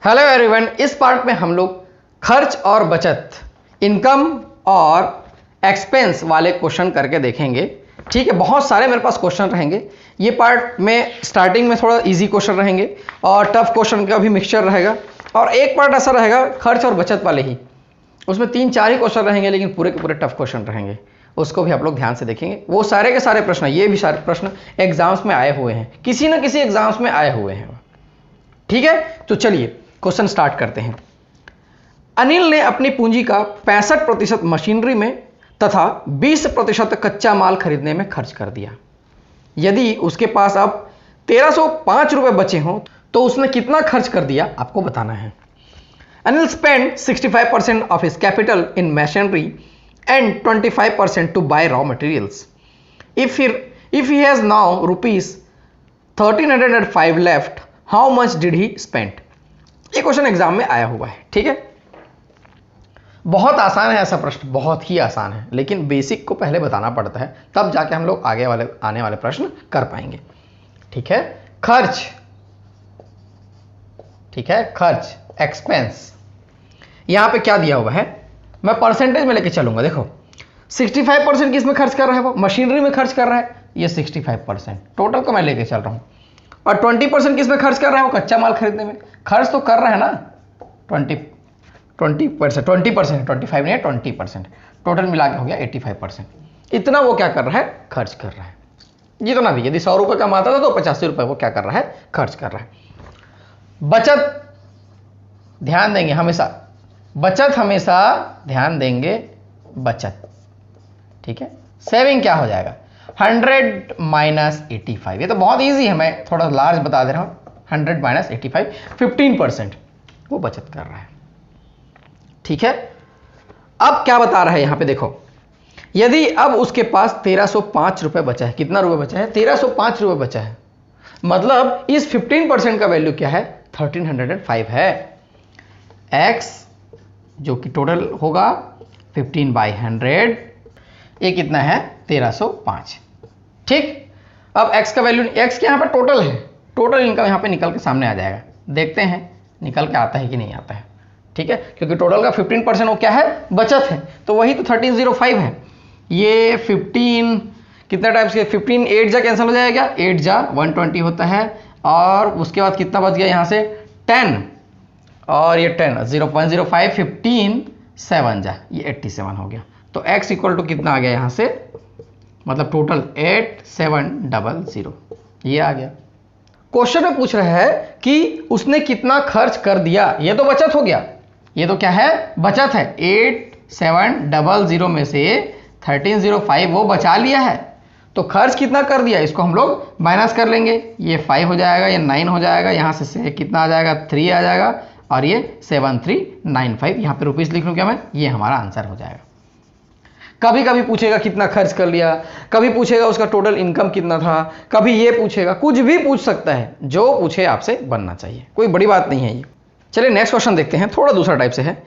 Hello everyone, इस part में हम लोग खर्च और बचत, इनकम और एक्सपेंस वाले क्वेश्चन करके देखेंगे। ठीक है, बहुत सारे मेरे पास क्वेश्चन रहेंगे। ये पार्ट में स्टार्टिंग में थोड़ा इजी क्वेश्चन रहेंगे और टफ क्वेश्चन का भी मिक्सचर रहेगा, और एक पार्ट ऐसा रहेगा खर्च और बचत वाले ही, उसमें 3-4 ही क्वेश्चन रहेंगे, लेकिन पूरे के पूरे टफ क्वेश्चन रहेंगे। उसको भी आप लोग ध्यान से देखेंगे। वो सारे के सारे प्रश्न, ये भी सारे प्रश्न एग्जाम्स में आए हुए हैं, किसी ना किसी एग्जाम्स में आए हुए हैं। ठीक है, तो चलिए क्वेश्चन स्टार्ट करते हैं। अनिल ने अपनी पूंजी का 65% मशीनरी में तथा 20% कच्चा माल खरीदने में खर्च कर दिया। यदि उसके पास अब 1305 रुपए बचे हों तो उसने कितना खर्च कर दिया, आपको बताना है। Anil spent 65% of his capital in machinery and 25% to buy raw materials. If he has now rupees 1305 left, how much did he spend? ये क्वेश्चन एग्जाम में आया हुआ है। ठीक है, बहुत आसान है ऐसा प्रश्न, बहुत ही आसान है, लेकिन बेसिक को पहले बताना पड़ता है, तब जाके हम लोग आगे वाले आने वाले प्रश्न कर पाएंगे। ठीक है, खर्च, ठीक है, खर्च एक्सपेंस, यहां पे क्या दिया हुआ है, मैं परसेंटेज में लेके चलूंगा। देखो 65% किस में खर्च कर रहा है, वो मशीनरी में खर्च कर रहा है, ये 65% टोटल को मैं लेके चल रहा हूं। और 20% किस में खर्च कर रहा है, वो कच्चा माल खरीदने में खर्च तो कर रहा है ना। 20% 25 नहीं है, 20%, टोटल मिला के हो गया 85%। इतना वो क्या कर रहा है, खर्च कर रहा है। जितना भी, यदि 100 रुपये कमाता था तो 85 रुपये वो क्या कर रहा है, खर्च कर रहा है। बचत ध्यान देंगे हमेशा, बचत हमेशा ध्यान देंगे, बचत। ठीक है, सेविंग क्या हो जाएगा, 100 माइनस 85, ये तो बहुत इजी है, मैं थोड़ा लार्ज बता दे रहा हूं। 100 माइनस 85, 15% वो बचत कर रहा है। ठीक है, अब क्या बता रहा है यहां पे, देखो यदि अब उसके पास 1305 रुपए बचा है, कितना रुपए बचा है, 1305 रुपए बचा है, मतलब इस 15% का वैल्यू क्या है, 1305 है। x जो कि टोटल होगा 15/100, ये कितना है, 1305। ठीक, अब x का वैल्यू, x के यहां पर टोटल है, टोटल इनकम यहां पे निकल के सामने आ जाएगा। देखते हैं निकल के आता है कि नहीं आता है। ठीक है, क्योंकि टोटल का 15% वो क्या है, बचत है, तो वही तो 1305 है। ये 15 कितने टाइप्स के, 15 8 जा कैंसिल हो जाएगा, 8 जा 120 होता है, और उसके बाद कितना बच गया यहां से 10, और ये 10 0.05 15 7 जा, ये 87 हो गया। तो x इक्वल टू कितना आ गया यहां से, मतलब टोटल 8700, ये आ गया। क्वेश्चन में पूछ रहा है कि उसने कितना खर्च कर दिया, ये तो बचत हो गया, ये तो क्या है, बचत है। 8700 में से 1305 वो बचा लिया है, तो खर्च कितना कर दिया, इसको हम लोग माइनस कर लेंगे। ये 5 हो जाएगा, ये 9 हो जाएगा, यहां से कितना आ जाएगा, 3 आ जाएगा, और ये 7395, यहां पे रुपीस लिख लूं क्या मैं, ये हमारा आंसर हो जाएगा। कभी कभी पूछेगा कितना खर्च कर लिया, कभी पूछेगा उसका टोटल इनकम कितना था, कभी ये पूछेगा, कुछ भी पूछ सकता है, जो पूछे आपसे बनना चाहिए, कोई बड़ी बात नहीं है ये। चलिए नेक्स्ट क्वेश्चन देखते हैं, थोड़ा दूसरा टाइप से है।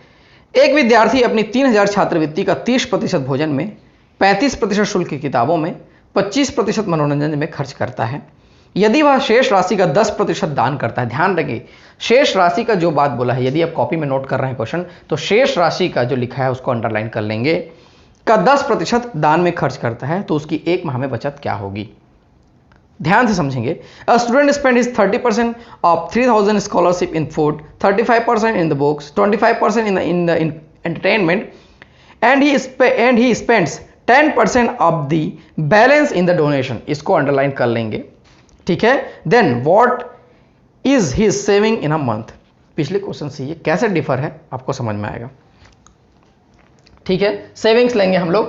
एक विद्यार्थी अपनी 3000 छात्रवृत्ति का 30% भोजन में, 35% शुल्क की किताबों में, 25% मनोरंजन में खर्च करता है। यदि वह शेष राशि का 10% दान करता है, ध्यान रखिए शेष राशि का जो बात बोला है, यदि आप कॉपी में नोट कर रहे हैं क्वेश्चन, तो शेष राशि का जो लिखा है उसको अंडरलाइन कर लेंगे, का 10% दान में खर्च करता है, तो उसकी एक माह में बचत क्या होगी। ध्यान से समझेंगे। A student spends 30% of 3000 scholarship in food, 35% in the books, 25% in the entertainment, and he spends 10% of the balance in the donation. इसको अंडरलाइन कर लेंगे। ठीक है, then what is his saving in a month. पिछले question से ये कैसे differ है आपको समझ में आएगा। ठीक है, सेविंग्स लेंगे हम लोग,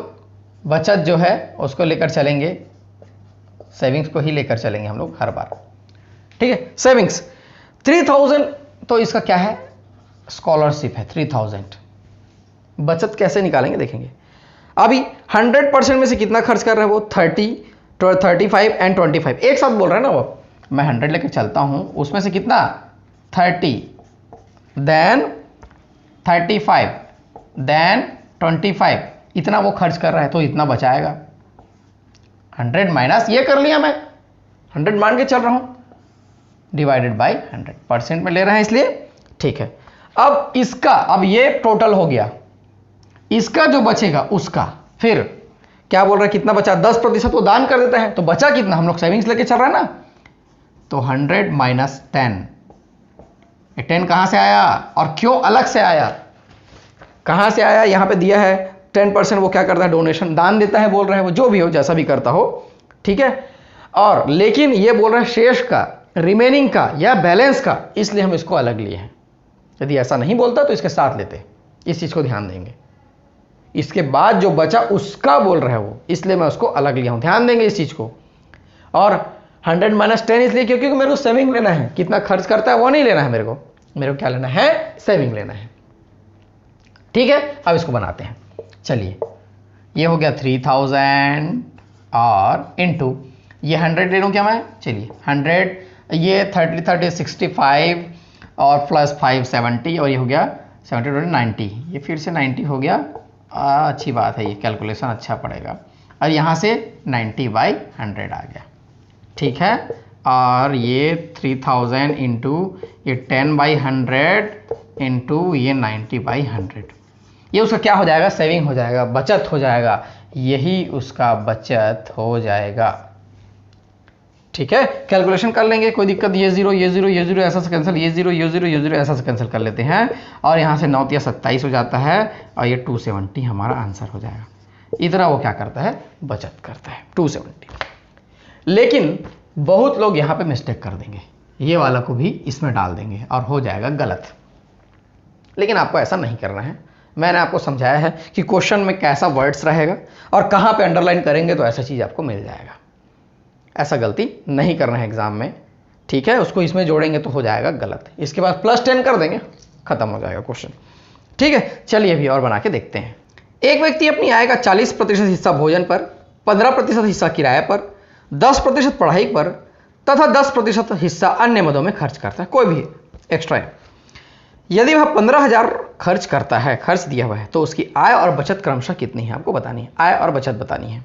बचत जो है उसको लेकर चलेंगे, सेविंग्स को ही लेकर चलेंगे हम लोग हर बार। ठीक है, सेविंग्स 3000, तो इसका क्या है, स्कॉलरशिप है 3000। बचत कैसे निकालेंगे देखेंगे। अभी 100% में से कितना खर्च कर रहा है वो, 30, 35 एंड 25, एक साथ बोल रहा है ना वो। मैं 100 लेकर चलता हूं, उसमें से कितना 30, देन 35, देन 25, इतना वो खर्च कर रहा है, तो इतना बचाएगा। 100 माइनस ये कर लिया, मैं 100 मान के चल रहा हूं, डिवाइडेड बाय 100, परसेंट में ले रहे हैं इसलिए ठीक है। अब इसका, अब ये टोटल हो गया, इसका जो बचेगा उसका फिर क्या बोल रहा है, कितना बचा, 10% वो दान कर देता है, तो बचा कितना, हम लोग सेविंग्स लेके चल रहा है ना, तो 100 माइनस 10, 10 कहां से आया और क्यों अलग से आया, कहां से आया, यहां पे दिया है 10% वो क्या करता है, डोनेशन, दान देता है बोल रहा है, वो जो भी हो, जैसा भी करता हो, ठीक है। और लेकिन ये बोल रहा है शेष का, रिमेनिंग का या बैलेंस का, इसलिए हम इसको अलग लिए हैं। यदि ऐसा नहीं बोलता तो इसके साथ लेते, इस चीज को ध्यान देंगे। इसके बाद जो बचा उसका बोल रहा है वो, इसलिए मैं उसको अलग लिया हूं, ध्यान देंगे इस चीज को। और 100 माइनस 10 इसलिए क्योंकि मेरे को सेविंग लेना है, कितना खर्च करता है वो नहीं लेना है मेरे को क्या लेना है, सेविंग लेना है, ठीक है। अब इसको बनाते हैं, चलिए, ये हो गया 3000 और इनटू ये 100 ले लूं क्या मैं, चलिए 100, ये 30 30 65 और प्लस 5 70, और ये हो गया 70 90, ये फिर से 90 हो गया, अच्छी बात है, ये कैलकुलेशन अच्छा पड़ेगा। और यहाँ से 90/100 आ गया, ठीक है। और ये 3000 इंटू ये 10/100 इंटू ये 90/100, ये उसका क्या हो जाएगा, सेविंग हो जाएगा, बचत हो जाएगा, यही उसका बचत हो जाएगा, ठीक है। कैलकुलेशन कर लेंगे, कोई दिक्कत, ये जीरो ये जीरो ये जीरो ऐसा से कैंसिल, ये जीरो ये जीरो ये जीरो ऐसा से कैंसिल कर लेते हैं, और यहाँ से 9 या 27 हो जाता है, और ये 270 हमारा आंसर हो जाएगा। इतना वो क्या करता है, बचत करता है 270। लेकिन बहुत लोग यहाँ पे मिस्टेक कर देंगे, ये वाला को भी इसमें डाल देंगे और हो जाएगा गलत। लेकिन आपको ऐसा नहीं करना है, मैंने आपको समझाया है कि क्वेश्चन में कैसा वर्ड्स रहेगा और कहाँ पे अंडरलाइन करेंगे तो ऐसा चीज़ आपको मिल जाएगा। ऐसा गलती नहीं करना है एग्जाम में, ठीक है। उसको इसमें जोड़ेंगे तो हो जाएगा गलत, इसके बाद +10 कर देंगे, खत्म हो जाएगा क्वेश्चन, ठीक है। चलिए अभी और बना के देखते हैं। एक व्यक्ति अपनी आय का 40% हिस्सा भोजन पर, 15% हिस्सा किराए पर, 10% पढ़ाई पर तथा 10% हिस्सा अन्य मदों में खर्च करता है, कोई भी एक्स्ट्रा है। यदि वह 15,000 खर्च करता है, खर्च दिया हुआ है, तो उसकी आय और बचत क्रमशः कितनी है, आपको बतानी है, आय और बचत बतानी है।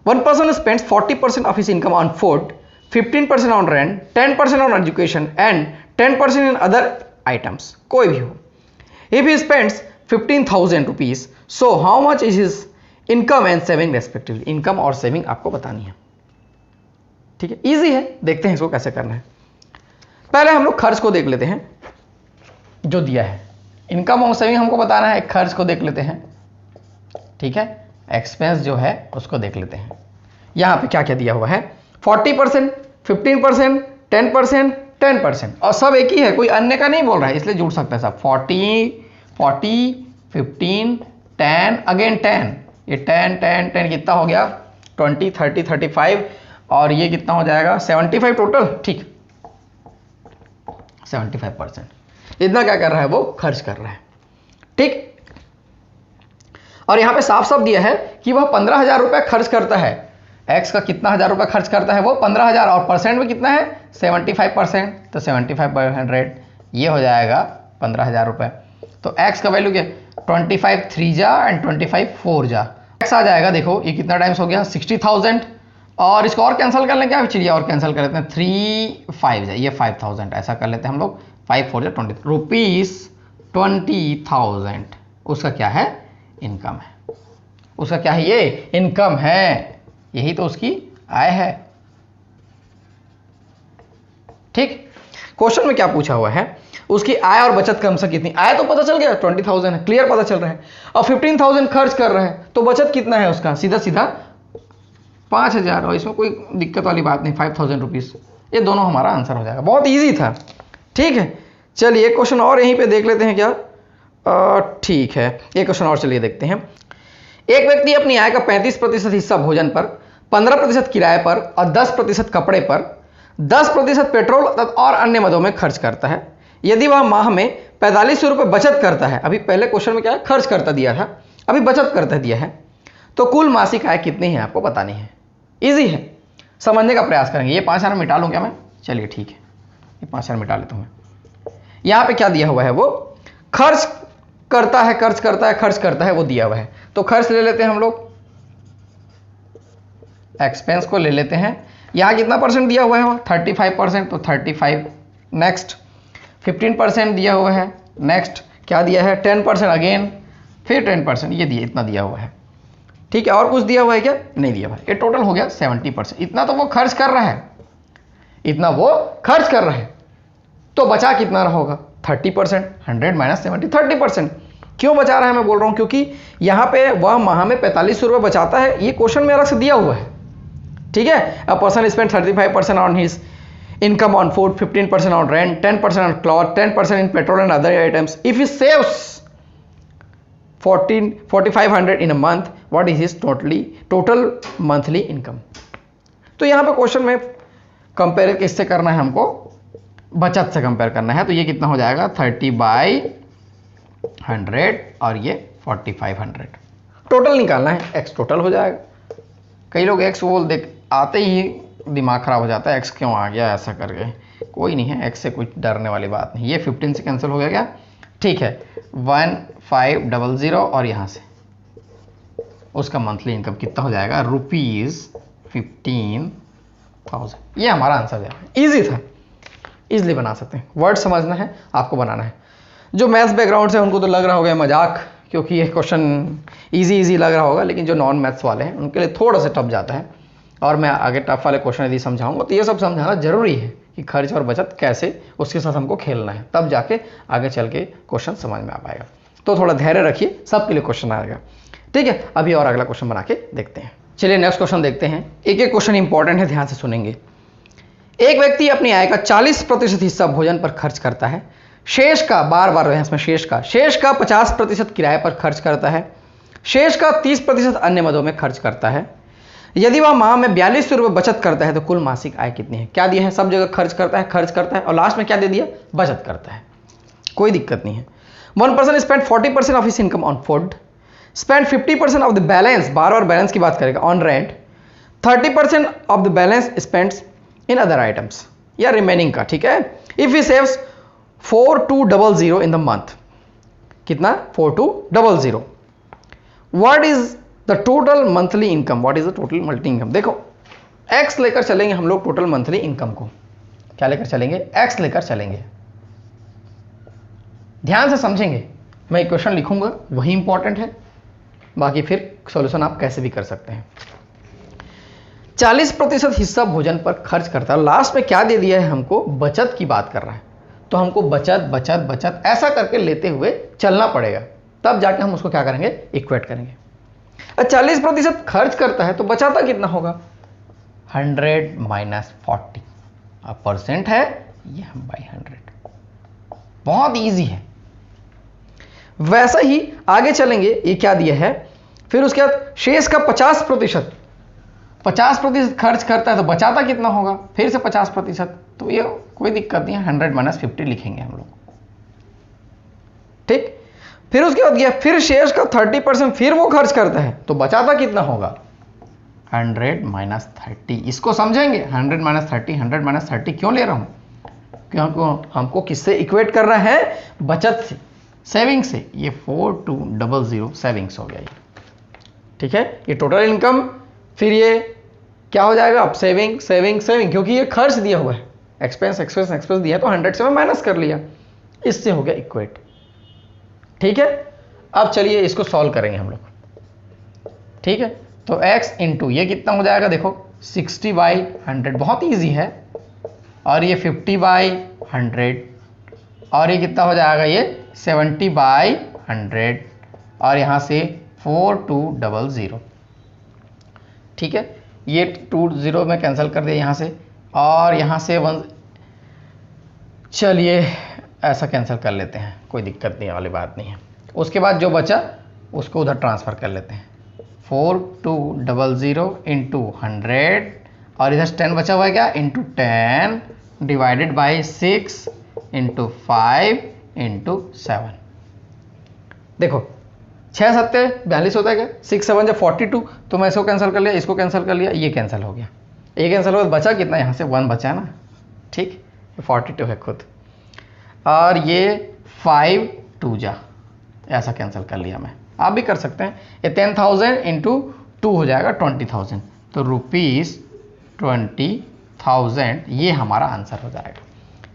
One person spends 40% of his income on food, 15% on rent, 10% on education and 10% in other items, कोई भी हो। If he spends 15,000 rupees, so how much is his income and saving respectively? Income और सेविंग आपको बतानी है, ठीक है, easy है। देखते हैं इसको कैसे करना है। पहले हम लोग खर्च को देख लेते हैं जो दिया है, इनकम और सेविंग हमको बताना है, खर्च को देख लेते हैं, ठीक है। एक्सपेंस जो है उसको देख लेते हैं। यहां पे क्या क्या दिया हुआ है, 40%, 15%, 10%, 10%, और सब एक ही है, कोई अन्य का नहीं बोल रहा है, इसलिए जुड़ सकता है सब। 40, 15, 10 अगेन 10, ये 10 10 10 कितना हो गया, 20 30 35, और ये कितना हो जाएगा 75 टोटल, ठीक, 75%। इतना क्या कर रहा है, वो खर्च कर रहा है, ठीक। और यहां पे साफ साफ दिया है कि वह 15,000 रुपए खर्च करता है, एक्स का कितना हजार रुपए खर्च करता है, वो 15,000, और परसेंट में कितना है 75%, तो 75/100 ये हो जाएगा 15,000 रुपए। तो एक्स का वैल्यू क्या, 25 3 जा एंड 25 4 जा, एक्स आ जाएगा, देखो ये कितना टाइम्स हो गया 60,000, और इसको और कैंसिल कर लें क्या, चलिए और कैंसिल कर लेते हैं, 3 5 जा, ये 5,000, ऐसा कर लेते हैं हम लोग, 5 4 जा 20 रुपीज 20,000 उसका क्या है, इनकम है, उसका क्या है, ये इनकम है, यही तो उसकी आय है, ठीक। क्वेश्चन में क्या पूछा हुआ है, उसकी आय और बचत क्रमशः कितनी, आय तो पता चल गया 20,000 है, क्लियर पता चल रहा है, और 15,000 खर्च कर रहा है, तो बचत कितना है उसका, सीधा सीधा 5,000, और इसमें कोई दिक्कत वाली बात नहीं, 5,000 रुपीज, ये दोनों हमारा आंसर हो जाएगा, बहुत ईजी था, ठीक है। चलिए क्वेश्चन और यहीं पे देख लेते हैं क्या, ठीक है, एक क्वेश्चन और चलिए देखते हैं। एक व्यक्ति अपनी आय का 35% हिस्सा भोजन पर, 15% किराए पर और 10% कपड़े पर, 10% पेट्रोल और अन्य मदों में खर्च करता है। यदि वह माह में 4500 रुपये बचत करता है, अभी पहले क्वेश्चन में क्या है, खर्च करता दिया था, अभी बचत करता दिया है, तो कुल मासिक आय कितनी है आपको बतानी है। इजी है, समझने का प्रयास करेंगे। ये 5,000 मिटा लूँ क्या मैं, चलिए ठीक है, ये 5,000 मिटा लेता हूँ मैं। यहाँ पे क्या दिया हुआ है, वो खर्च करता है, खर्च करता है, खर्च करता है, वो दिया हुआ है, तो खर्च ले लेते हैं हम लोग, एक्सपेंस को ले लेते हैं। यहां कितना परसेंट दिया हुआ है, वो 35%, तो 35। नेक्स्ट 15% दिया हुआ है। नेक्स्ट क्या दिया है, 10% अगेन, फिर 10%, ये दिया, इतना दिया हुआ है। ठीक है, और कुछ दिया हुआ है क्या, नहीं दिया हुआ है। ये टोटल हो गया 70%। इतना तो वो खर्च कर रहा है, इतना वो खर्च कर रहा है, तो बचा कितना होगा, 30%। 100 माइनस 70, 30%। क्यों बचा रहा है मैं बोल रहा हूं, क्योंकि यहां पे वह माह में 4500 रुपये बचाता है, ये क्वेश्चन में अलग से दिया हुआ है। ठीक है, a person spend 35% on his income on food, 15% on rent, 10% on cloth, 10% in petrol and other items. If he saves 4500 in a month, what is his total monthly income? तो यहाँ पे क्वेश्चन में कंपेयर किससे करना है, हमको बचत से कंपेयर करना है। तो ये कितना हो जाएगा, 30/100 और ये 4500। टोटल निकालना है, एक्स टोटल हो जाएगा। कई लोग एक्स बोल देख आते ही दिमाग खराब हो जाता है, एक्स क्यों आ गया ऐसा करके। कोई नहीं है, एक्स से कुछ डरने वाली बात नहीं। ये 15 से कैंसिल हो गया क्या, ठीक है। 1500 और यहाँ से उसका मंथली इनकम कितना हो जाएगा, ₹15,000। ये हमारा आंसर है। इजी था, इजीली बना सकते हैं। वर्ड समझना है आपको, बनाना है। जो मैथ्स बैकग्राउंड से उनको तो लग रहा होगा मजाक, क्योंकि ये क्वेश्चन इजी लग रहा होगा, लेकिन जो नॉन मैथ्स वाले हैं उनके लिए थोड़ा सा टफ जाता है। और मैं आगे टफ वाले क्वेश्चन यदि समझाऊंगा तो ये सब समझाना जरूरी है कि खर्च और बचत कैसे, उसके साथ हमको खेलना है, तब जाके आगे चल के क्वेश्चन समझ में आ पाएगा। तो थोड़ा धैर्य रखिए, सबके लिए क्वेश्चन आएगा। ठीक है, अभी और अगला क्वेश्चन बना के देखते हैं। चलिए नेक्स्ट क्वेश्चन देखते हैं। एक एक क्वेश्चन इंपॉर्टेंट है, ध्यान से सुनेंगे। एक व्यक्ति अपनी आय का 40% हिस्सा भोजन पर खर्च करता है, शेष का, बार इसमें शेष का 50% किराए पर खर्च करता है, शेष का 30% अन्य मदों में खर्च करता है। यदि वह माह में 4200 रुपये बचत करता है तो कुल मासिक आय कितनी है। क्या दिया है, सब जगह खर्च करता है और लास्ट में क्या दे दिया, बचत करता है। कोई दिक्कत नहीं है। 1 person spend 40% of his income on food, spend 50% of the balance, bar balance की बात करेगा, on rent, 30% of the balance spends in other items, या रिमेनिंग का। ठीक है, if he saves 4200 in the month, कितना, 4200। What is the total monthly income, what is the total monthly income. देखो x लेकर चलेंगे हम लोग, टोटल मंथली इनकम को क्या लेकर चलेंगे, एक्स लेकर चलेंगे। ध्यान से समझेंगे, मैं इक्वेशन लिखूंगा वही इंपॉर्टेंट है, बाकी फिर सॉल्यूशन आप कैसे भी कर सकते हैं। 40% हिस्सा भोजन पर खर्च करता है, लास्ट में क्या दे दिया है हमको, बचत की बात कर रहा है। तो हमको बचत बचत बचत ऐसा करके लेते हुए चलना पड़ेगा, तब जाके हम उसको क्या करेंगे, इक्वेट करेंगे। 40% खर्च करता है तो बचाता कितना होगा, 100 माइनस 40। अब परसेंट है ये हम बाई 100, बहुत इजी है। वैसा ही आगे चलेंगे, ये क्या दिया है, फिर उसके बाद शेष का 50% खर्च करता है तो बचाता कितना होगा, फिर से 50%। तो ये कोई दिक्कत नहीं है, 100 माइनस 50 लिखेंगे हम लोग। ठीक, फिर उसके बाद गया, फिर शेष का 30% फिर वो खर्च करता है तो बचाता कितना होगा, 100 माइनस 30। इसको समझेंगे, 100 माइनस 30, 100 माइनस 30 क्यों ले रहा हूं, क्योंकि हमको किससे इक्वेट करना है, बचत से, सेविंग से। ये 4200 सेविंग्स हो गया ये। ठीक है, ये टोटल इनकम, फिर ये क्या हो जाएगा, अब सेविंग सेविंग सेविंग, क्योंकि ये खर्च दिया हुआ है, एक्सपेंस एक्सपेंस एक्सपेंस दिया है तो 100 से मैं माइनस कर लिया, इससे हो गया इक्वेट। ठीक है, अब चलिए इसको सॉल्व करेंगे हम लोग। ठीक है, तो x इंटू ये कितना हो जाएगा, देखो 60/100, बहुत इजी है। और ये 50/100, और ये कितना हो जाएगा, ये 70/100, और यहाँ से 4200। ठीक है, ये 20 में कैंसिल कर दिया यहाँ से, और यहाँ से 1, चलिए ऐसा कैंसिल कर लेते हैं, कोई दिक्कत नहीं वाली बात नहीं है। उसके बाद जो बचा उसको उधर ट्रांसफ़र कर लेते हैं, 4200 इंटू 100, और इधर 10 बचा हुआ है क्या, into 10 divided by 6 into 5 into 7। देखो 6 7 42 होता है क्या, 6 7 जब 42, तो मैं इसको कैंसिल कर लिया, इसको कैंसिल कर लिया, ये कैंसिल हो गया, ये कैंसिल हो गया, बचा कितना, यहाँ से 1 बचा ना। ठीक, 42 है खुद, और ये 5 2 जा, ऐसा कैंसिल कर लिया मैं, आप भी कर सकते हैं। ये 10,000 इंटू 2 हो जाएगा 20,000, तो ₹20,000 ये हमारा आंसर हो जाएगा।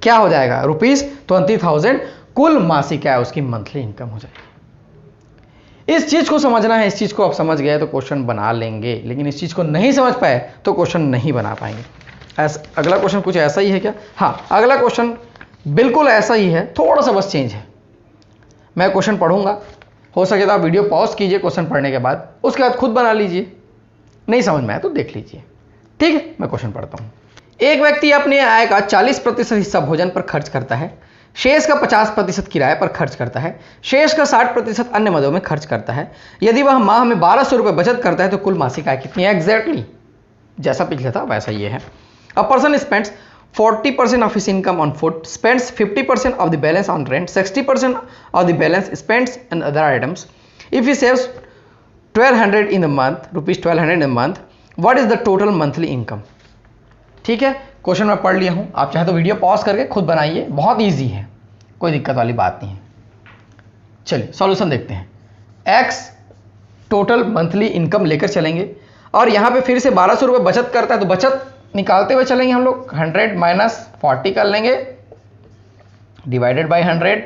क्या हो जाएगा, ₹20,000 कुल मासिक आय उसकी मंथली इनकम हो जाएगी। इस चीज को समझना है, इस चीज को आप समझ गए तो क्वेश्चन बना लेंगे, लेकिन इस चीज को नहीं समझ पाए तो क्वेश्चन नहीं बना पाएंगे। अगला क्वेश्चन कुछ ऐसा ही है क्या? हाँ, अगला क्वेश्चन बिल्कुल ऐसा ही है, थोड़ा सा बस चेंज है। मैं क्वेश्चन पढ़ूंगा, हो सके तो आप वीडियो पॉज कीजिए क्वेश्चन पढ़ने के बाद, उसके बाद खुद बना लीजिए, नहीं समझ में आया तो देख लीजिए। ठीक है, मैं क्वेश्चन पढ़ता हूं। एक व्यक्ति अपने आय का 40% हिस्सा भोजन पर खर्च करता है, शेष का 50% किराए पर खर्च करता है, शेष का 60% अन्य मदों में खर्च करता है। यदि वह माह में 1200 रुपये बचत करता है तो कुल मासिक आय कितनी है? एग्जैक्टली जैसा पिछले था वैसा ये है। A person spends 40% of his income on food, spends 50% of the balance on rent, 60% of the balance spends on other items. If he saves 1200 in a month, rupees 1200 in a month, what is the total monthly income? ठीक है, question मैं पढ़ लिया हूं, आप चाहे तो video pause करके खुद बनाइए, बहुत इजी है, कोई दिक्कत वाली बात नहीं है। चलिए सॉल्यूशन देखते हैं। एक्स टोटल मंथली इनकम लेकर चलेंगे और यहां पे फिर से 1200 रुपये बचत करता है तो बचत निकालते हुए चलेंगे हम लोग। 100 माइनस 40 कर लेंगे डिवाइडेड बाय 100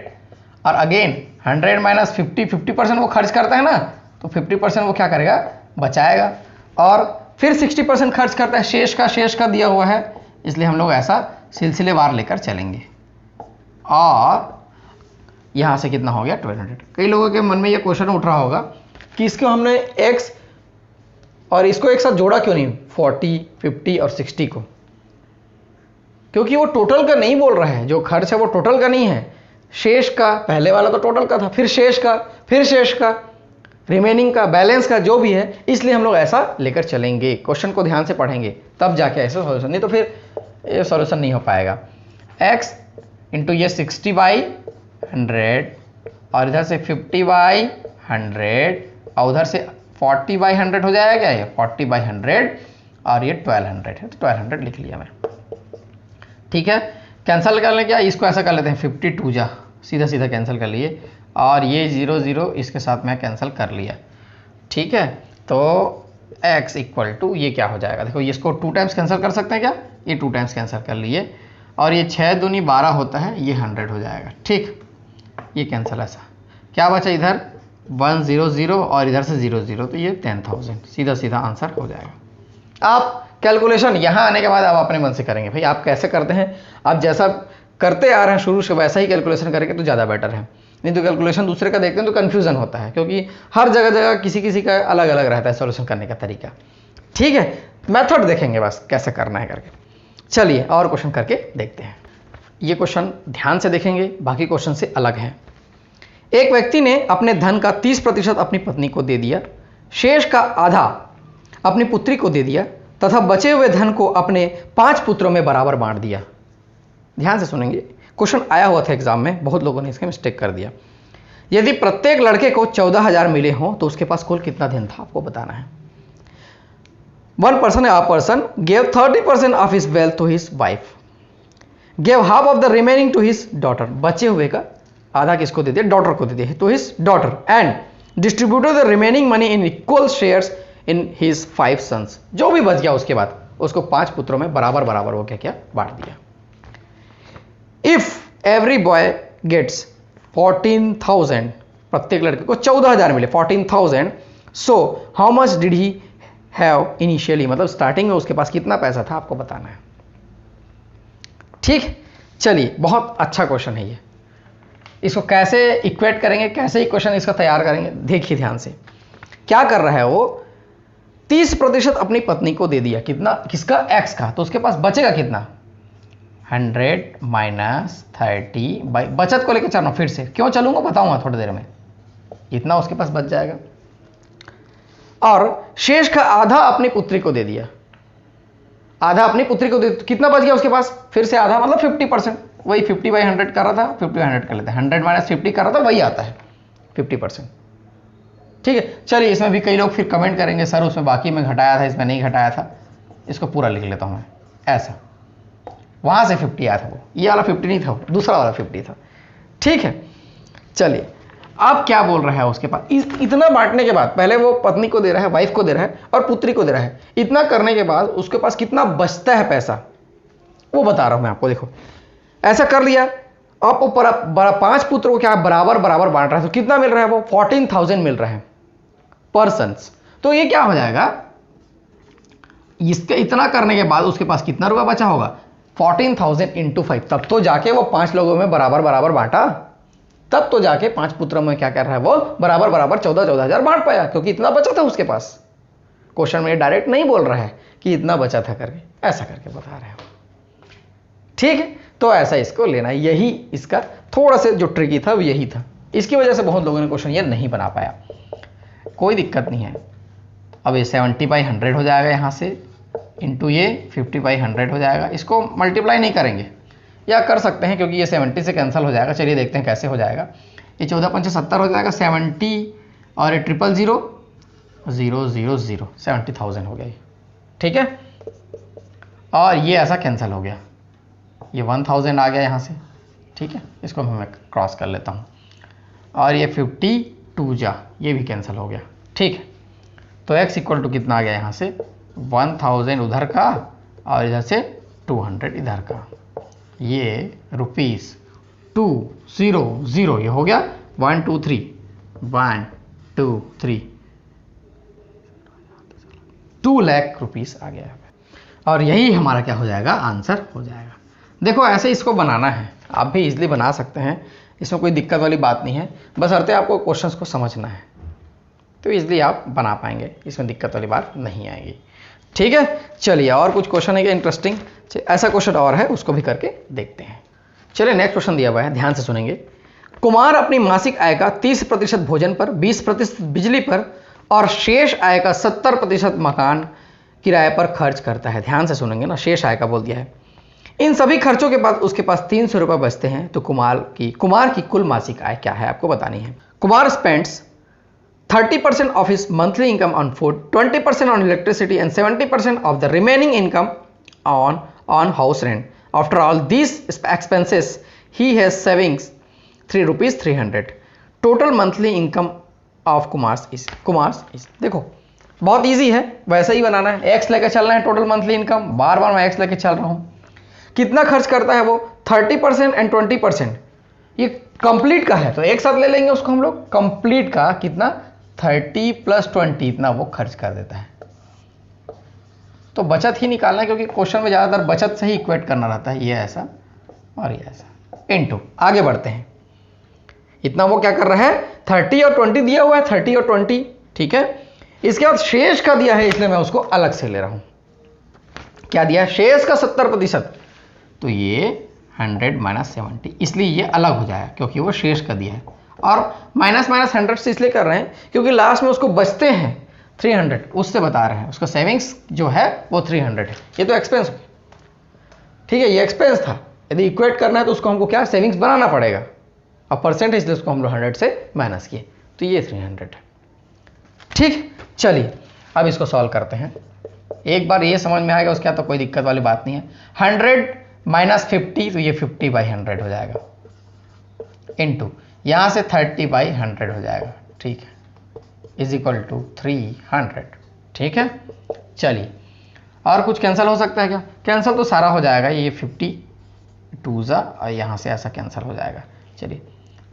और अगेन 100 माइनस 50% वो खर्च करता है ना, तो 50% वो क्या करेगा, बचाएगा। और फिर 60% खर्च करता है, शेष का दिया हुआ है, इसलिए हम लोग ऐसा सिलसिलेवार लेकर चलेंगे। और यहां से कितना हो गया 1200। कई लोगों के मन में ये क्वेश्चन उठ रहा होगा कि इसको हमने एक्स और इसको एक साथ जोड़ा क्यों नहीं, 40, 50 और 60 को, क्योंकि वो टोटल का नहीं बोल रहा है, जो खर्च है वो टोटल का नहीं है, शेष का। पहले वाला तो टोटल का था, फिर शेष का, फिर शेष का, रिमेनिंग का, बैलेंस का, जो भी है, इसलिए हम लोग ऐसा लेकर चलेंगे। क्वेश्चन को ध्यान से पढ़ेंगे तब जाके ऐसा सॉल्यूशन, नहीं तो फिर ये सॉल्यूशन नहीं हो पाएगा। x इंटू ये 60/100 और इधर से 50/100 और उधर से 40/100 हो जाएगा क्या, ये 40/100 और ये 1200 है, तो 1200 लिख लिया मैं। ठीक है, कैंसिल कर लें क्या, इसको ऐसा कर लेते हैं 52 जा, सीधा सीधा कैंसिल कर लिए और ये 0 0 इसके साथ मैं कैंसिल कर लिया। ठीक है, तो x इक्वल टू ये क्या हो जाएगा, देखो इसको 2 टाइम्स कैंसिल कर सकते हैं क्या, ये 2 टाइम्स कैंसिल कर लिए और ये 6 दूनी 12 होता है, ये 100 हो जाएगा। ठीक, ये कैंसिल, ऐसा क्या बचा इधर 100 और इधर से 00, तो ये 10,000, सीधा सीधा आंसर हो जाएगा। आप कैलकुलेशन यहाँ आने के बाद आप अपने मन से करेंगे, भाई आप कैसे करते हैं, आप जैसा करते आ रहे हैं शुरू से वैसा ही कैलकुलेशन करेंगे तो ज़्यादा बेटर है, नहीं तो कैलकुलेशन दूसरे का देखते हैं तो कन्फ्यूजन होता है, क्योंकि हर जगह किसी का अलग अलग रहता है सॉल्यूशन करने का तरीका। ठीक है, मेथड देखेंगे बस कैसे करना है करके। चलिए और क्वेश्चन करके देखते हैं। ये क्वेश्चन ध्यान से देखेंगे, बाकी क्वेश्चन से अलग है। एक व्यक्ति ने अपने धन का 30% अपनी पत्नी को दे दिया, शेष का आधा अपनी पुत्री को दे दिया तथा बचे हुए धन को अपने 5 पुत्रों में बराबर बांट दिया। ध्यान से सुनेंगे, क्वेश्चन आया हुआ था एग्जाम में, बहुत लोगों ने इसका मिस्टेक कर दिया। यदि प्रत्येक लड़के को 14,000 मिले हों तो उसके पास कुल कितना धन था, आपको बताना है। One person, a person gave 30% of his wealth to his wife, gave half of the remaining to his daughter, बचे हुए का आधा किसको दे दिया, डॉटर को दे दिया, to his daughter, and distributed the remaining money in equal shares in his 5 sons. जो भी बच गया उसके बाद उसको 5 पुत्रों में बराबर बराबर वो क्या क्या बांट दिया। If every boy gets 14,000, प्रत्येक लड़के को 14,000 मिले, 14,000, so how much did he have initially, मतलब स्टार्टिंग में उसके पास कितना पैसा था आपको बताना है। ठीक, चलिए बहुत अच्छा क्वेश्चन है ये, इसको कैसे इक्वेट करेंगे, कैसे इक्वेशन इसका तैयार करेंगे, देखिए ध्यान से। क्या कर रहा है वो, 30% अपनी पत्नी को दे दिया, कितना, किसका, एक्स का, तो उसके पास बचेगा कितना, 100 माइनस 30 बाई, बचत को लेकर चल रहा हूं, फिर से क्यों चलूंगा बताऊंगा थोड़ी देर में, इतना उसके पास बच जाएगा। और शेष का आधा अपनी पुत्री को दे दिया, आधा अपनी पुत्री को दे, कितना बच गया उसके पास, फिर से आधा, मतलब 50%, वही 50/100 कर रहा था, 50/100 कर लेते हैं, 100 माइनस 50 कर रहा था, वही आता है 50%। ठीक है, चलिए इसमें भी कई लोग फिर कमेंट करेंगे सर उसमें बाकी में घटाया था, इसमें नहीं घटाया था, इसको पूरा लिख लेता हूं मैं ऐसा, वहां से 50 आया था, वो ये वाला 50 नहीं था, दूसरा वाला 50 था। ठीक है, चलिए आप क्या बोल रहा है उसके पास, इतना बांटने के बाद, पहले वो पत्नी को दे रहा है, वाइफ को दे रहा है और पुत्री को दे रहा है, इतना करने के बाद उसके पास कितना बचता है पैसा, वो बता रहा हूं मैं आपको। देखो ऐसा कर लिया। अब ऊपर 5 पुत्र को क्या बराबर बराबर बांट रहा है, तो कितना मिल रहा है वो 14,000 मिल रहा है पर्सन्स। तो ये क्या हो जाएगा, इसके इतना करने के बाद उसके पास कितना रुपया बचा होगा 14,000 इंटू 5, तब तो जाके वो 5 लोगों में बराबर बराबर बांटा, तब तो जाके 5 पुत्रों में क्या कर रहा है वो बराबर बराबर 14,000 बांट पाया, क्योंकि इतना बचा था उसके पास। क्वेश्चन में डायरेक्ट नहीं बोल रहा है कि इतना बचा था करके, ऐसा करके बता रहे हो। ठीक है, तो ऐसा इसको लेना है। यही इसका थोड़ा सा जो ट्रिकी था वो यही था, इसकी वजह से बहुत लोगों ने क्वेश्चन ये नहीं बना पाया। कोई दिक्कत नहीं है। अब ये 70/100 हो जाएगा यहाँ से, इंटू ये 50/100 हो जाएगा। इसको मल्टीप्लाई नहीं करेंगे या कर सकते हैं क्योंकि ये 70 से कैंसिल हो जाएगा। चलिए देखते हैं कैसे हो जाएगा। ये 14×5 = 70 हो जाएगा, 70 और ये 000 70,000 हो गया ये। ठीक है, और ये ऐसा कैंसिल हो गया, ये 1000 आ गया यहाँ से। ठीक है, इसको मैं क्रॉस कर लेता हूँ, और ये 52 जा ये भी कैंसिल हो गया। ठीक है, तो x इक्वल टू कितना आ गया यहाँ से 1000 उधर का और इधर से 200 इधर का, ये ₹200 ये हो गया 1 2 3 1 2 3 2 लाख रुपीस आ गया है। और यही हमारा क्या हो जाएगा, आंसर हो जाएगा। देखो ऐसे इसको बनाना है, आप भी इजीली बना सकते हैं, इसमें कोई दिक्कत वाली बात नहीं है। बस अर्थ आपको क्वेश्चंस को समझना है तो इजीली आप बना पाएंगे, इसमें दिक्कत वाली बात नहीं आएगी। ठीक है, चलिए और कुछ क्वेश्चन है क्या इंटरेस्टिंग, ऐसा क्वेश्चन और है उसको भी करके देखते हैं। चलिए नेक्स्ट क्वेश्चन दिया हुआ है, ध्यान से सुनेंगे। कुमार अपनी मासिक आय का 30% भोजन पर, 20% बिजली पर और शेष आय का 70% मकान किराए पर खर्च करता है। ध्यान से सुनेंगे ना, शेष आय का बोल दिया है। इन सभी खर्चों के बाद उसके पास 300 रुपये बचते हैं, तो कुमार की कुल मासिक आय क्या है आपको बतानी है। Kumar spends 30% of his monthly income on food, 20% on electricity and 70% of the remaining income on house rent. After all these expenses, he has savings ₹300. Total monthly income of Kumar's is देखो बहुत इजी है, वैसे ही बनाना है। x लेके चलना है total monthly income, बार बार मैं x लेके चल रहा हूँ। कितना खर्च करता है वो 30% एंड 20%, ये कंप्लीट का है तो एक साथ ले लेंगे उसको हम लोग। कंप्लीट का कितना 30 + 20 इतना वो खर्च कर देता है। तो बचत ही निकालना है क्योंकि क्वेश्चन में ज़्यादातर बचत से ही इक्वेट करना रहता है, ये ऐसा और ये ऐसा। इनटू आगे बढ़ते हैं, इतना वो क्या कर रहा है 30 और 20 दिया हुआ है, 30 और 20। ठीक है, इसके बाद शेष का दिया है इसलिए मैं उसको अलग से ले रहा हूँ। क्या दिया है, शेष का 70%, तो ये 100 - 70 इसलिए ये अलग हो जाएगा क्योंकि वो शेष का दिया है। और -100 से इसलिए कर रहे हैं क्योंकि लास्ट में उसको बचते हैं 300, उससे बता रहे हैं उसका सेविंग्स जो है वो 300 है। ये तो एक्सपेंस हो गया, ठीक है, ये एक्सपेंस था। यदि इक्वेट करना है तो उसको हमको क्या सेविंग्स बनाना पड़ेगा, अब परसेंट है इसलिए उसको हम लोग 100 से माइनस किए, तो ये 300 है। ठीक, चलिए अब इसको सॉल्व करते हैं। एक बार ये समझ में आएगा उसके बाद तो कोई दिक्कत वाली बात नहीं है। 100 - 50 तो ये 50/100 हो जाएगा, इनटू यहाँ से 30/100 हो जाएगा। ठीक है, इज इक्वल टू 300। ठीक है, चलिए और कुछ कैंसिल हो सकता है क्या, कैंसिल तो सारा हो जाएगा, ये 52 जा और यहाँ से ऐसा कैंसिल हो जाएगा। चलिए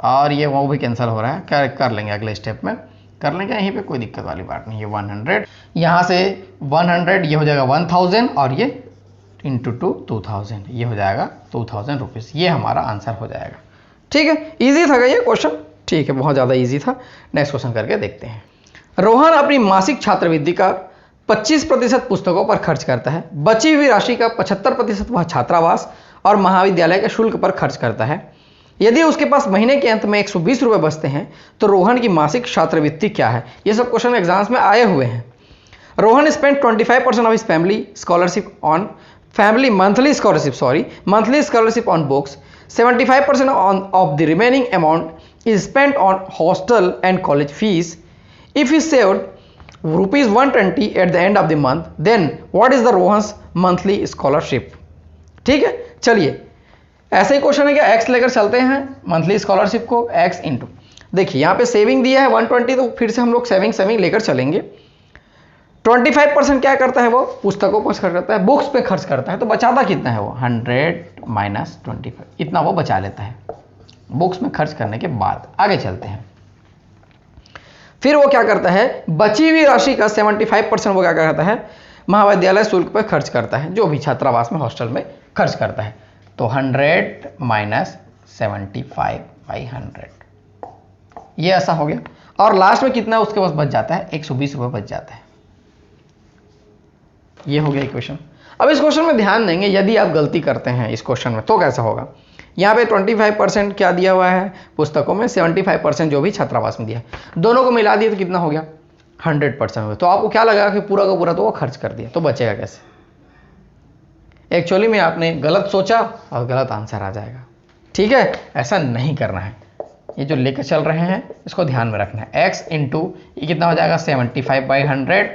और ये वो भी कैंसिल हो रहा है, कर लेंगे अगले स्टेप में कर लेंगे, यहीं पे कोई दिक्कत वाली बात नहीं। ये 100 यहाँ से 100 ये हो जाएगा 1000 और ये इंटू 2000 ये हो जाएगा 2000 रुपीज़, ये हमारा आंसर हो जाएगा। ठीक है, इजी था ये क्वेश्चन, ठीक है, बहुत ज़्यादा इजी था। नेक्स्ट क्वेश्चन करके देखते हैं। रोहन अपनी मासिक छात्रवृत्ति का 25% पुस्तकों पर खर्च करता है, बची हुई राशि का 75% वह छात्रावास और महाविद्यालय के शुल्क पर खर्च करता है। यदि उसके पास महीने के अंत में 120 रुपये बचते हैं तो रोहन की मासिक छात्रवृत्ति क्या है। ये सब क्वेश्चन एग्जाम्स में आए हुए हैं। Rohan spend 25% of his monthly scholarship on books, 75% of the remaining amount is spent on hostel and college fees. If he saved ₹120 at the end of the month, then what is the Rohan's monthly scholarship? ठीक है, चलिए ऐसे ही question है क्या, x लेकर चलते हैं monthly scholarship को, x इंटू देखिए यहाँ पे सेविंग दिया है 120 तो फिर से हम लोग सेविंग लेकर चलेंगे। 25% क्या करता है वो, पुस्तकों पर खर्च करता है, बुक्स पे खर्च करता है, तो बचाता कितना है वो, 100 माइनस 25, इतना वो बचा लेता है बुक्स में खर्च करने के बाद। आगे चलते हैं, फिर वो क्या करता है, बची हुई राशि का 75% वो क्या करता है, महाविद्यालय शुल्क पर खर्च करता है, जो भी छात्रावास में हॉस्टल में खर्च करता है। तो 100 माइनस 75/100, ये ऐसा हो गया। और लास्ट में कितना उसके पास बच जाता है, 120 रुपये बच जाता है। ये हो गया इक्वेशन। अब इस क्वेश्चन में ध्यान देंगे, यदि आप गलती करते हैं इस क्वेश्चन में तो कैसा होगा। यहाँ पे 25% क्या दिया हुआ है पुस्तकों में, 75% जो भी छात्रावास में दिया है, दोनों को मिला दिए तो कितना हो गया, 100% हो गया। तो आपको क्या लगा कि पूरा का पूरा तो वो खर्च कर दिया, तो बचेगा कैसे। एक्चुअली में आपने गलत सोचा और गलत आंसर आ जाएगा। ठीक है, ऐसा नहीं करना है। ये जो लेकर चल रहे हैं इसको ध्यान में रखना है। x इंटू ये कितना हो जाएगा, 75/100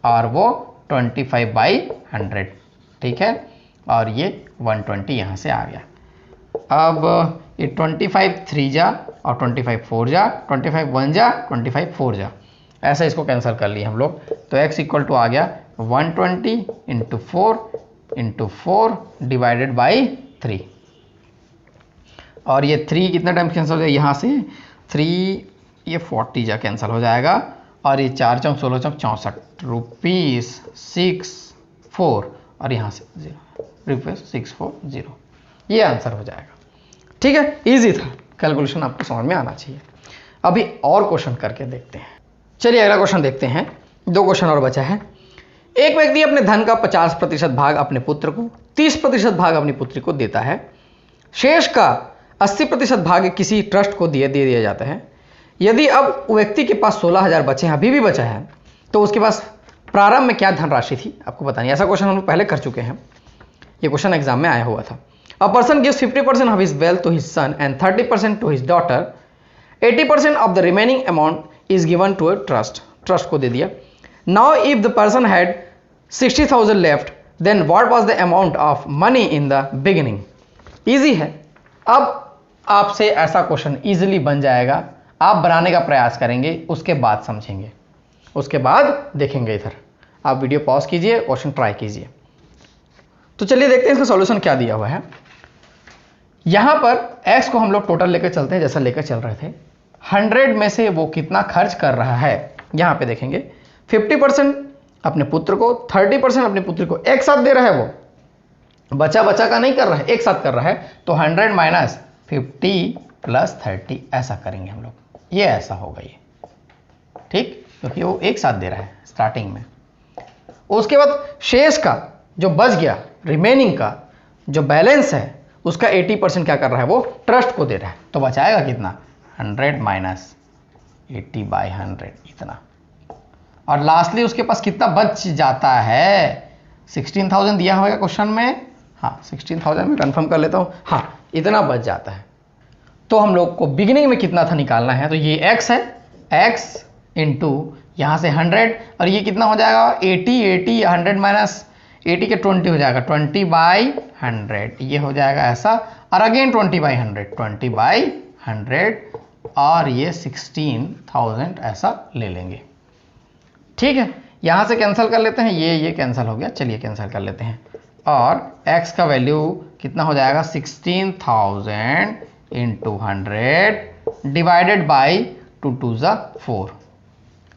और वो 25/100, ठीक है, और ये 120 यहाँ से आ गया। अब ये 25 3 जा और 25 4 जा, 25 1 जा, 25 4 जा, ऐसा इसको कैंसिल कर लिए हम लोग। तो x इक्वल टू आ गया 120 इंटू 4 डिवाइडेड बाई 3, और ये 3 कितना टाइम कैंसिल हो जाएगा, यहाँ से 3 ये 40 जा कैंसिल हो जाएगा, और ये 4 चौक 16 चौक 64 रुपीज़ 64, और यहाँ से 0 रुपीज़ 640, ये आंसर हो जाएगा। ठीक है, इजी था, कैलकुलेशन आपको समझ में आना चाहिए। अभी और क्वेश्चन करके देखते हैं। चलिए अगला क्वेश्चन देखते हैं, 2 क्वेश्चन और बचा है। एक व्यक्ति अपने धन का 50% भाग अपने पुत्र को, 30% भाग अपनी पुत्री को देता है, शेष का 80% भाग किसी ट्रस्ट को दे दिया जाता है। यदि अब व्यक्ति के पास 16,000 बचे हैं, अभी भी बचा है, तो उसके पास प्रारंभ में क्या धनराशि थी आपको बतानी। ऐसा क्वेश्चन हम पहले कर चुके हैं, ये क्वेश्चन एग्जाम में आया हुआ था। A person gives 50% of his wealth to his son and 30% to his daughter, 80% of the remaining amount is given to a trust, trust को दे दिया। Now if the person had 60,000 left, then what was the amount of money in the beginning. Easy है, अब आपसे ऐसा question easily बन जाएगा, आप बनाने का प्रयास करेंगे, उसके बाद समझेंगे, उसके बाद देखेंगे। इधर आप वीडियो पॉज कीजिए, क्वेश्चन ट्राई कीजिए। तो चलिए देखते हैं इसका सॉल्यूशन क्या दिया हुआ है। यहां पर x को हम लोग टोटल लेकर चलते हैं, जैसा लेकर चल रहे थे। 100 में से वो कितना खर्च कर रहा है, यहां पे देखेंगे 50% अपने पुत्र को, 30% अपनी पुत्री को, एक साथ दे रहा है, वो बचा बचा का नहीं कर रहा है, एक साथ कर रहा है। तो 100 माइनस 50 प्लस 30 ऐसा करेंगे हम लोग, ये ऐसा होगा ये, ठीक, क्योंकि वो एक साथ दे रहा है स्टार्टिंग में। उसके बाद शेष का जो बच गया, रिमेनिंग का जो बैलेंस है, उसका 80% क्या कर रहा है, वो ट्रस्ट को दे रहा है। तो बचाएगा कितना, 100 माइनस 80/100 इतना। और लास्टली उसके पास कितना बच जाता है, 16,000 दिया होगा क्वेश्चन में, हाँ 16,000 में कंफर्म कर लेता हूँ, हाँ इतना बच जाता है। तो हम लोग को बिगिनिंग में कितना था निकालना है, तो ये x है, x इंटू यहाँ से 100, और ये कितना हो जाएगा 80 100 माइनस 80 के 20 हो जाएगा 20/100, ये हो जाएगा ऐसा, और अगेन 20/100 और ये 16,000 ऐसा ले लेंगे। ठीक है, यहाँ से कैंसिल कर लेते हैं, ये कैंसिल हो गया, चलिए कैंसिल कर लेते हैं। और x का वैल्यू कितना हो जाएगा 16,000 इंटू 100 डिवाइडेड बाई 2 2 ज़ा 4,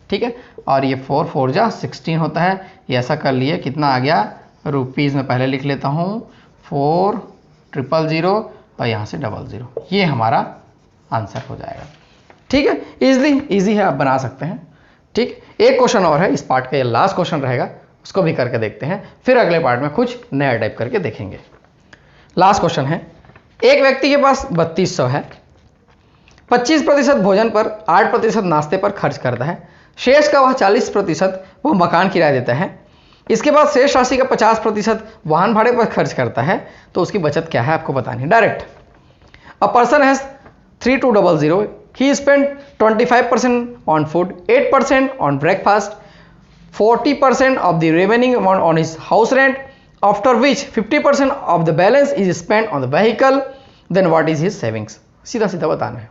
ठीक है, और ये 4 4 जा 16 होता है, ये ऐसा कर लिए, कितना आ गया रुपीज़ में पहले लिख लेता हूँ 4,000 और यहाँ से 00, ये हमारा आंसर हो जाएगा। ठीक है, इजी है, आप बना सकते हैं। ठीक, एक क्वेश्चन और है इस पार्ट का, ये लास्ट क्वेश्चन रहेगा, उसको भी करके देखते हैं, फिर अगले पार्ट में कुछ नया टाइप करके देखेंगे। लास्ट क्वेश्चन है, एक व्यक्ति के पास 3200 है, 25% भोजन पर, 8% नाश्ते पर खर्च करता है, शेष का वह 40% वह मकान किराया देता है, इसके बाद शेष राशि का 50% वाहन भाड़े पर खर्च करता है, तो उसकी बचत क्या है आपको बतानी है direct. A person has 3200, he spent 25% on food, 8% on breakfast, 40% of the remaining amount on his house rent, after which 50% of the balance is spent on the vehicle, then what is his savings। सीधा सीधा बताना है।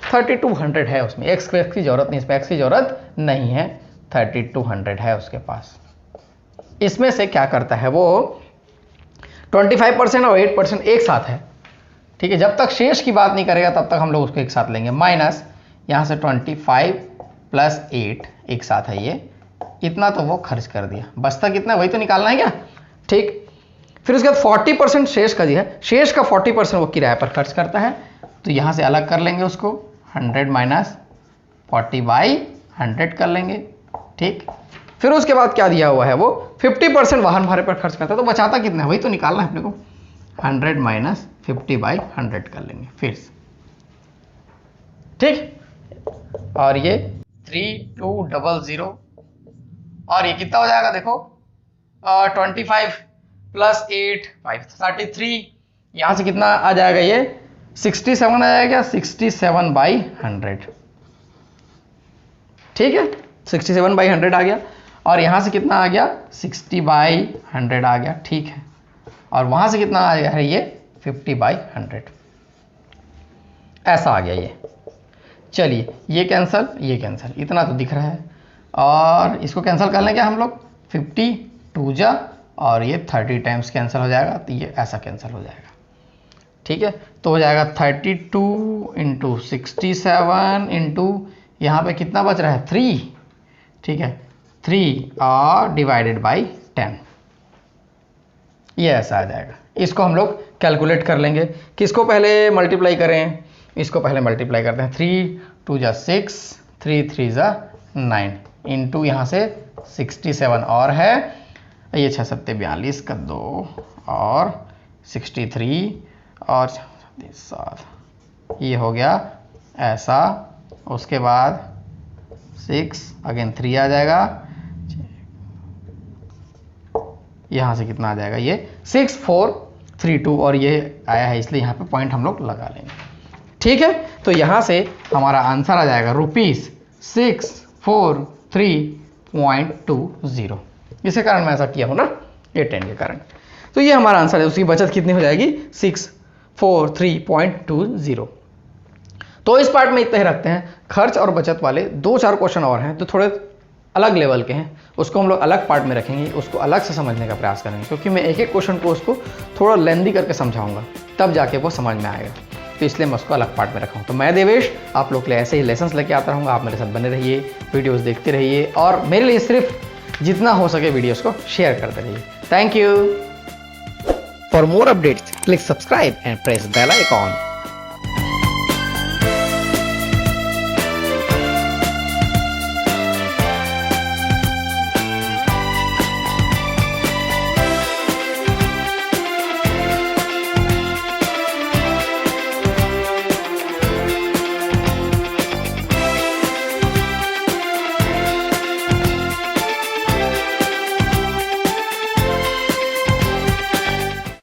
3200 है उसमें, x की जरूरत नहीं, इस पर एक्स की जरूरत नहीं है, 3200 है उसके पास। इसमें से क्या करता है वो 25% और 8% एक साथ है, ठीक है। जब तक शेष की बात नहीं करेगा तब तक हम लोग उसको एक साथ लेंगे। माइनस यहाँ से 25 प्लस 8 एक साथ है ये, इतना तो वो खर्च कर दिया, बचता कितना वही तो निकालना है क्या, ठीक। फिर उसके बाद 40% शेष का दिया है, शेष का 40% वो किराए पर खर्च करता है, तो यहाँ से अलग कर लेंगे उसको, 100 माइनस 40/100 कर लेंगे, ठीक। फिर उसके बाद क्या दिया हुआ है वो 50% वाहन भाड़े पर खर्च करता है, तो बचाता कितना है वही तो निकालना है अपने को, 100 माइनस 50/100 कर लेंगे फिर से, ठीक। और ये 3200 और ये कितना हो जाएगा देखो 25 प्लस 8 533, यहाँ से कितना आ जाएगा ये 67 आ जाएगा, 67/100, ठीक है। 67/100 आ गया, और यहाँ से कितना आ गया 60/100 आ गया, ठीक है। और वहाँ से कितना आ गया है ये 50/100, ऐसा आ गया ये। चलिए ये कैंसल, ये कैंसल, इतना तो दिख रहा है, और इसको कैंसिल कर लेंगे हम लोग, 50 2 जा और ये 30 टाइम्स कैंसिल हो जाएगा, तो ये ऐसा कैंसिल हो जाएगा, ठीक है। तो हो जाएगा 32 इंटू 67 इंटू यहाँ पे कितना बच रहा है 3, ठीक है, 3 और डिवाइडेड बाई 10, ये ऐसा आ जाएगा। इसको हम लोग कैलकुलेट कर लेंगे, किसको पहले मल्टीप्लाई करें, इसको पहले मल्टीप्लाई करते हैं, 3 2 जा 6 3 3 जा 9 इंटू यहाँ से 67 और है ये 6 7 42 का 2 और 63 और 7, ये हो गया ऐसा। उसके बाद 6 अगेन 3 आ जाएगा, यहाँ से कितना आ जाएगा ये 6432 और ये आया है इसलिए यहाँ पे पॉइंट हम लोग लगा लेंगे, ठीक है। तो यहाँ से हमारा आंसर आ जाएगा ₹643.20, इसके कारण मैं ऐसा किया हूँ ना, ये 10 के कारण। तो ये हमारा आंसर है, उसकी बचत कितनी हो जाएगी 643.20। तो इस पार्ट में इतना ही रखते हैं। खर्च और बचत वाले 2-4 क्वेश्चन और हैं तो थोड़े अलग लेवल के हैं, उसको हम लोग अलग पार्ट में रखेंगे, उसको अलग से समझने का प्रयास करेंगे, क्योंकि मैं एक एक क्वेश्चन को उसको थोड़ा लेंदी करके समझाऊंगा, तब जाके वो समझ में आएगा, तो इसलिए मैं उसको अलग पार्ट में रखा हूँ। तो मैं देवेश आप लोग के लिए ऐसे ही लेसन्स लेके आता रहूँगा, आप मेरे साथ बने रहिए, वीडियोज़ देखते रहिए, और मेरे लिए सिर्फ जितना हो सके वीडियोज़ को शेयर करते रहिए। Thank you. For more updates click subscribe and press bell icon.